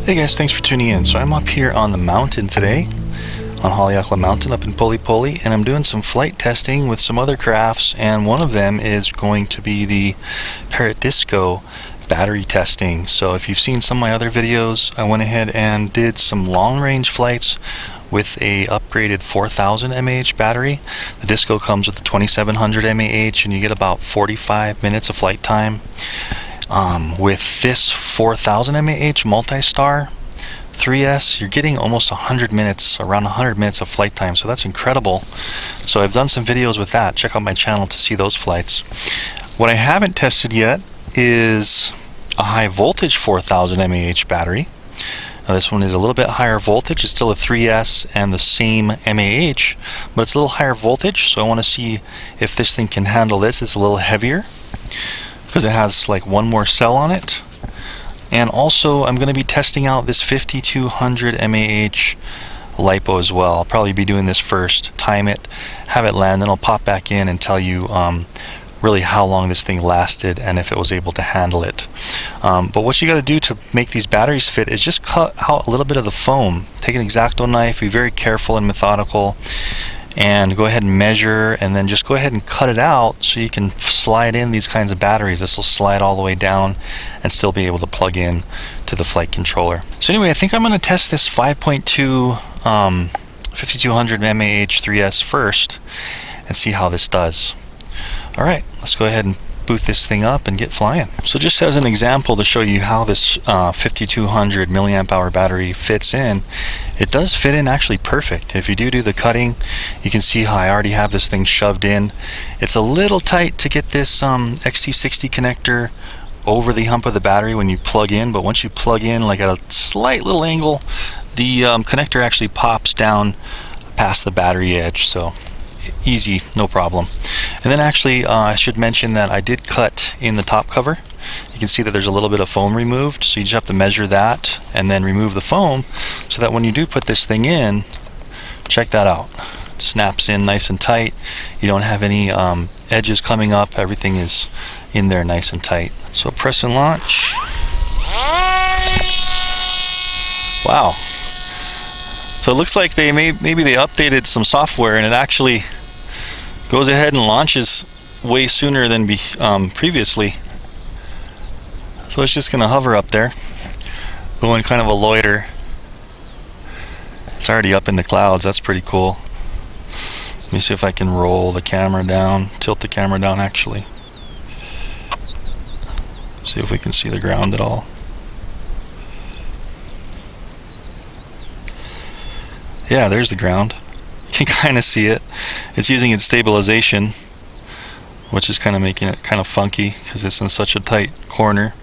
Hey guys, thanks for tuning in. So I'm up here on the mountain today, on Haleakala Mountain up in Pukalani, and I'm doing some flight testing with some other crafts, and one of them is going to be the PARROT Disco battery testing. So if you've seen some of my other videos, I went ahead and did some long range flights with a upgraded 4000 mAh battery. The Disco comes with a 2700 mAh and you get about 45 minutes of flight time. With this 4000 mAh multi-star 3S, you're getting almost 100 minutes, around 100 minutes of flight time, so that's incredible. So I've done some videos with that. Check out my channel to see those flights. What I haven't tested yet is a high voltage 4000 mAh battery. Now this one is a little bit higher voltage. It's still a 3S and the same mAh, but it's a little higher voltage, so I want to see if this thing can handle this. It's a little heavier because it has like one more cell on it. And also I'm going to be testing out this 5200 mAh LiPo as well. I'll probably be doing this first, time it, have it land, then I'll pop back in and tell you really how long this thing lasted and if it was able to handle it. But what you got to do to make these batteries fit is just cut out a little bit of the foam. Take an X-Acto knife, be very careful and methodical, and go ahead and measure, and then just go ahead and cut it out so you can slide in these kinds of batteries. This will slide all the way down and still be able to plug in to the flight controller. So anyway, I think I'm going to test this 5.2 5200 mAh 3S first and see how this does. Alright, let's go ahead and boot this thing up and get flying. So just as an example to show you how this 5200 milliamp hour battery fits in, it does fit in actually perfect. If you do the cutting, you can see how I already have this thing shoved in. It's a little tight to get this XT60 connector over the hump of the battery when you plug in, but once you plug in like at a slight little angle, the connector actually pops down past the battery edge, so easy, no problem. And then actually I should mention that I did cut in the top cover. You can see that there's a little bit of foam removed, so you just have to measure that and then remove the foam so that when you do put this thing in, check that out. It snaps in nice and tight. You don't have any edges coming up. Everything is in there nice and tight. So press and launch. Wow. So it looks like they maybe they updated some software and it actually goes ahead and launches way sooner than previously. So it's just going to hover up there, going kind of a loiter. It's already up in the clouds. That's pretty cool. Let me see if I can roll the camera down, tilt the camera down actually. See if we can see the ground at all. Yeah, there's the ground. You can kind of see it. It's using its stabilization, which is kind of making it kind of funky because it's in such a tight corner.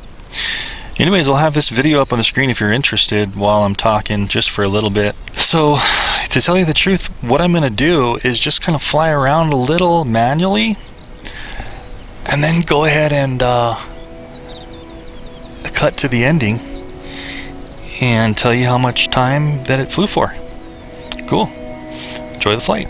Anyways, I'll have this video up on the screen if you're interested while I'm talking just for a little bit. So to tell you the truth, what I'm going to do is just kind of fly around a little manually and then go ahead and cut to the ending and tell you how much time that it flew for. Cool. Enjoy the flight.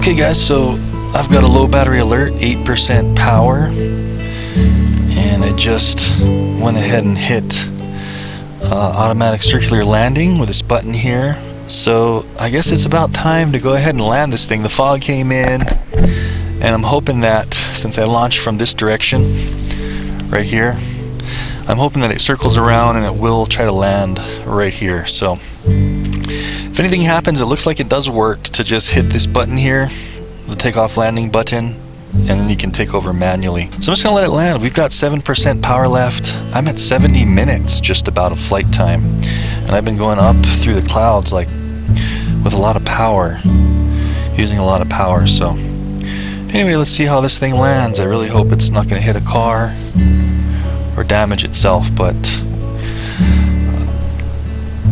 Okay guys, so I've got a low battery alert, 8% power, and I just went ahead and hit automatic circular landing with this button here. So I guess it's about time to go ahead and land this thing. The fog came in, and I'm hoping that since I launched from this direction right here, I'm hoping that it circles around and it will try to land right here. So if anything happens, it looks like it does work to just hit this button here, the takeoff landing button, and then you can take over manually. So I'm just gonna let it land. We've got 7% power left. I'm at 70 minutes just about of flight time, and I've been going up through the clouds like with a lot of power, using a lot of power. So anyway, let's see how this thing lands. I really hope it's not gonna hit a car or damage itself, but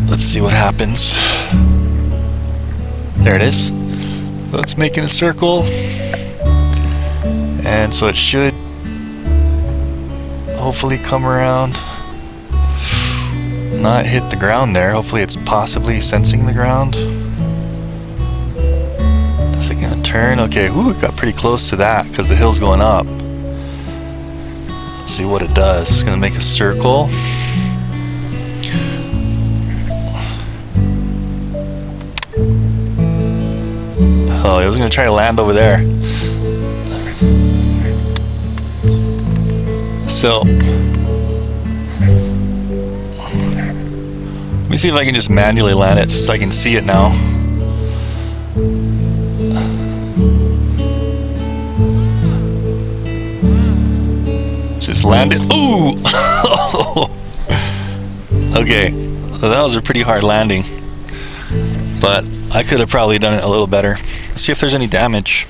let's see what happens. There it is. So it's making a circle, and so it should hopefully come around, not hit the ground there. Hopefully it's possibly sensing the ground. Is it gonna turn? Okay, ooh, it got pretty close to that because the hill's going up. Let's see what it does. It's gonna make a circle. Oh, I was gonna try to land over there. So let me see if I can just manually land it so I can see it now. Just land it. Ooh! Okay, so that was a pretty hard landing, but I could have probably done it a little better. Let's see if there's any damage.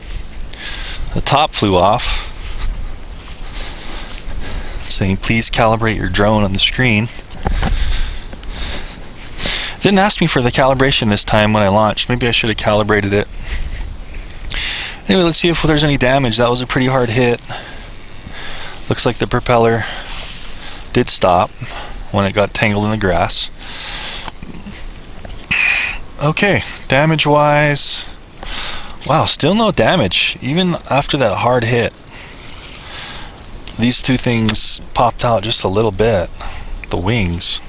The top flew off. It's saying please calibrate your drone on the screen. It didn't ask me for the calibration this time when I launched. Maybe I should have calibrated it. Anyway, let's see if there's any damage. That was a pretty hard hit. Looks like the propeller did stop when it got tangled in the grass. Okay, damage wise, wow, still no damage even after that hard hit. These two things popped out just a little bit, the wings.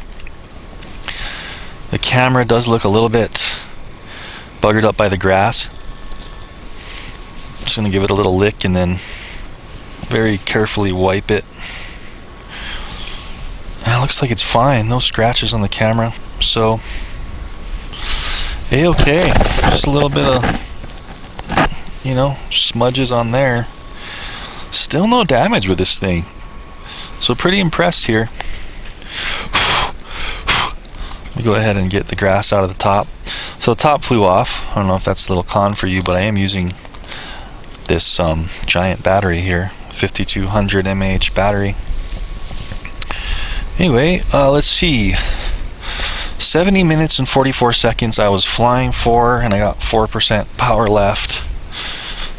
The camera does look a little bit buggered up by the grass. Just gonna give it a little lick and then very carefully wipe it. It looks like it's fine, no scratches on the camera, so okay, just a little bit of, you know, smudges on there. Still no damage with this thing, so pretty impressed here. Let me go ahead and get the grass out of the top. So the top flew off. I don't know if that's a little con for you, but I am using this giant battery here, 5200 mAh battery. Anyway, let's see. 70 minutes and 44 seconds I was flying for, and I got 4% power left.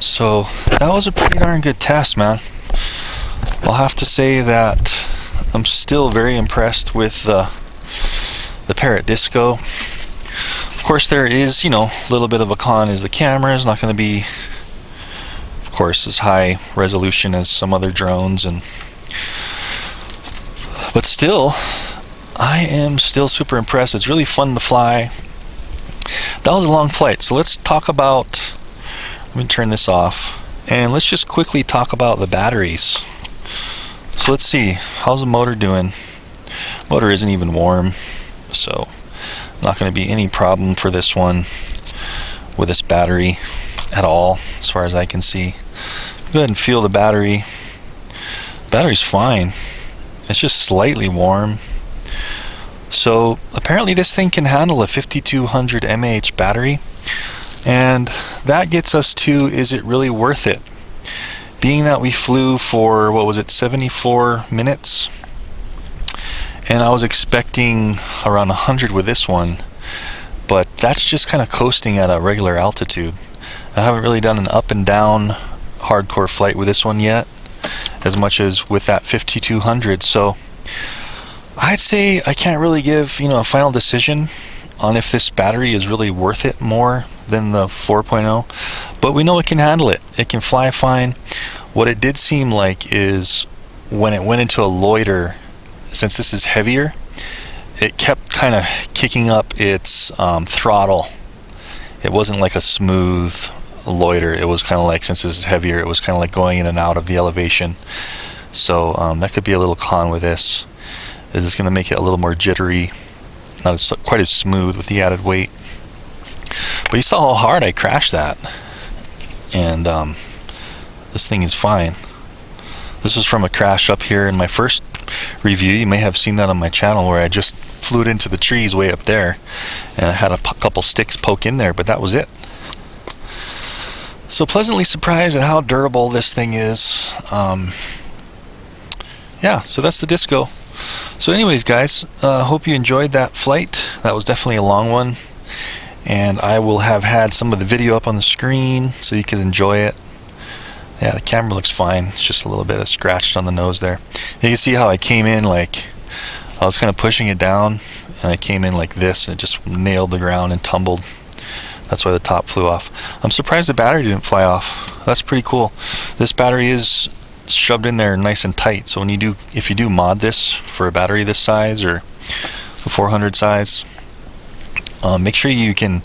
So that was a pretty darn good test, man. I'll have to say that I'm still very impressed with the PARROT Disco. Of course, there is, you know, a little bit of a con is the camera is not going to be, of course, as high resolution as some other drones, but still, I am still super impressed. It's really fun to fly. That was a long flight, so let's talk about, let me turn this off, and let's just quickly talk about the batteries. So let's see, how's the motor doing? Motor isn't even warm, so not going to be any problem for this one with this battery at all, as far as I can see. Go ahead and feel the battery. Battery's fine. It's just slightly warm. So apparently this thing can handle a 5200 mAh battery, and that gets us to, is it really worth it? Being that we flew for, what was it, 74 minutes, and I was expecting around 100 with this one, but that's just kind of coasting at a regular altitude. I haven't really done an up and down hardcore flight with this one yet, as much as with that 5200, so I'd say I can't really give, you know, a final decision on if this battery is really worth it more than the 4.0, but we know it can handle it. It can fly fine. What it did seem like is when it went into a loiter, since this is heavier, it kept kind of kicking up its throttle. It wasn't like a smooth loiter. It was kind of like, since this is heavier, it was kind of like going in and out of the elevation. So that could be a little con with this. Is this going to make it a little more jittery, not quite as smooth with the added weight. But you saw how hard I crashed that, and this thing is fine. This is from a crash up here in my first review. You may have seen that on my channel where I just flew it into the trees way up there, and I had a couple sticks poke in there, but that was it. So pleasantly surprised at how durable this thing is. Yeah, so that's the Disco. So anyways, guys, hope you enjoyed that flight. That was definitely a long one, and I will have had some of the video up on the screen so you can enjoy it. Yeah, the camera looks fine. It's just a little bit of scratched on the nose there. You can see how I came in, like I was kind of pushing it down, and I came in like this, and it just nailed the ground and tumbled. That's why the top flew off. I'm surprised the battery didn't fly off. That's pretty cool. This battery is shoved in there nice and tight, so when you do, if you do mod this for a battery this size or the 400 size, make sure you can,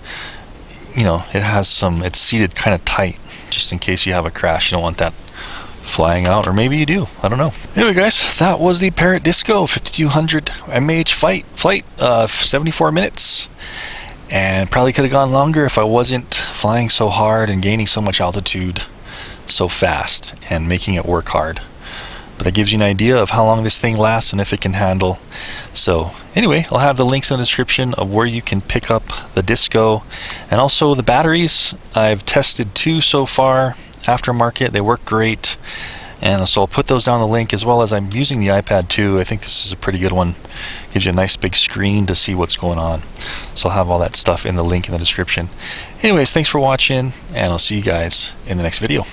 you know, it has some, it's seated kind of tight, just in case you have a crash. You don't want that flying out, or maybe you do, I don't know. Anyway, guys, that was the Parrot Disco 5200 mAh flight, 74 minutes, and probably could have gone longer if I wasn't flying so hard and gaining so much altitude so fast and making it work hard. But that gives you an idea of how long this thing lasts and if it can handle. So anyway, I'll have the links in the description of where you can pick up the Disco, and also the batteries. I've tested 2 so far, aftermarket. They work great, and so I'll put those down the link, as well as I'm using the iPad 2. I think this is a pretty good one. Gives you a nice big screen to see what's going on. So I'll have all that stuff in the link in the description. Anyways, thanks for watching, and I'll see you guys in the next video.